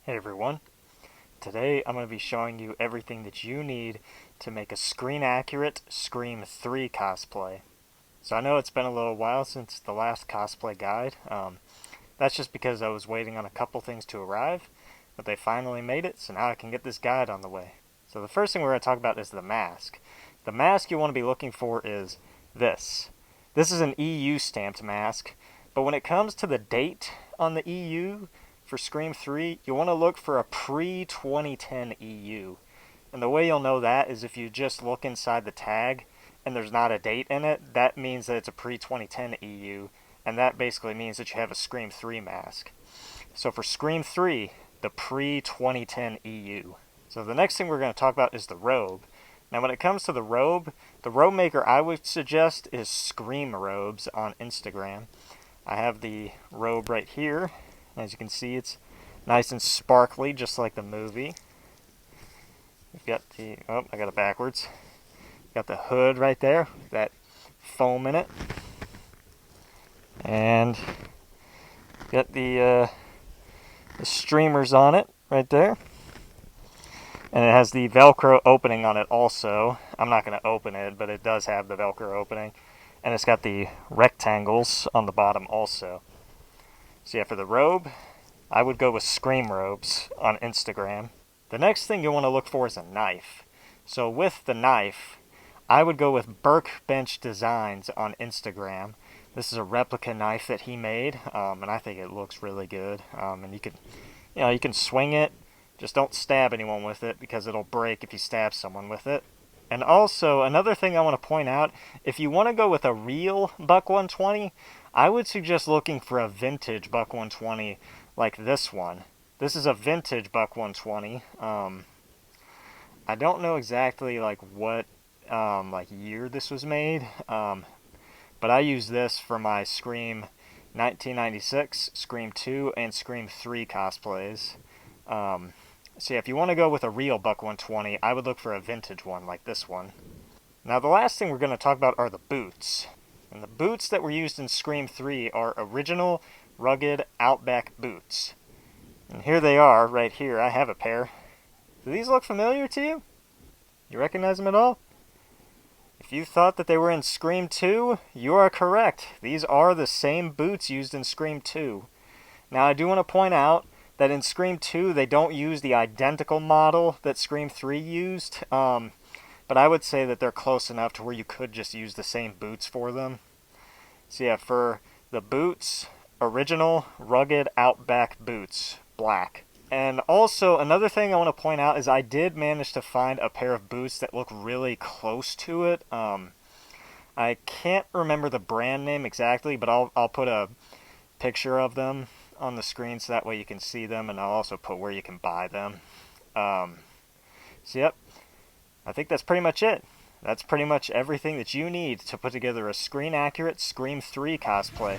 Hey everyone, today I'm going to be showing you everything that you need to make a screen-accurate Scream 3 cosplay. So I know it's been a little while since the last cosplay guide. That's just because I was waiting on a couple things to arrive, but they finally made it, so now I can get this guide on the way. So the first thing we're going to talk about is the mask. The mask you want to be looking for is this. This is an EU stamped mask, but when it comes to the date on the EU, for Scream 3, you want to look for a pre-2010 EU. And the way you'll know that is if you just look inside the tag and there's not a date in it, that means that it's a pre-2010 EU, and that basically means that you have a Scream 3 mask. So for Scream 3, the pre-2010 EU. So the next thing we're going to talk about is the robe. Now when it comes to the robe maker I would suggest is Scream Robes on Instagram. I have the robe right here. As you can see, it's nice and sparkly, just like the movie. We've got the, oh, I got it backwards. Got the hood right there, that foam in it. And got the streamers on it right there. And it has the Velcro opening on it also. I'm not going to open it, but it does have the Velcro opening. And it's got the rectangles on the bottom also. So yeah, for the robe, I would go with Scream Robes on Instagram. The next thing you want to look for is a knife. So with the knife, I would go with Workbench Designs on Instagram. This is a replica knife that he made, and I think it looks really good. And you can swing it. Just don't stab anyone with it because it'll break if you stab someone with it. And also, another thing I want to point out, if you want to go with a real Buck 120, I would suggest looking for a vintage Buck 120 like this one. This is a vintage Buck 120. I don't know exactly like what year this was made, but I use this for my Scream 1996, Scream 2, and Scream 3 cosplays. So yeah, if you want to go with a real Buck 120, I would look for a vintage one like this one. Now the last thing we're going to talk about are the boots. And the boots that were used in Scream 3 are original, rugged, Outback boots. And here they are, right here. I have a pair. Do these look familiar to you? You recognize them at all? If you thought that they were in Scream 2, you are correct. These are the same boots used in Scream 2. Now I do want to point out that in Scream 2 they don't use the identical model that Scream 3 used, but I would say that they're close enough to where you could just use the same boots for them. So yeah, for the boots, original rugged Outback boots, black. And also another thing I want to point out is I did manage to find a pair of boots that look really close to it. I can't remember the brand name exactly, but I'll put a picture of them on the screen so that way you can see them, and I'll also put where you can buy them. So yep, I think that's pretty much it. That's pretty much everything that you need to put together a screen-accurate Scream 3 cosplay.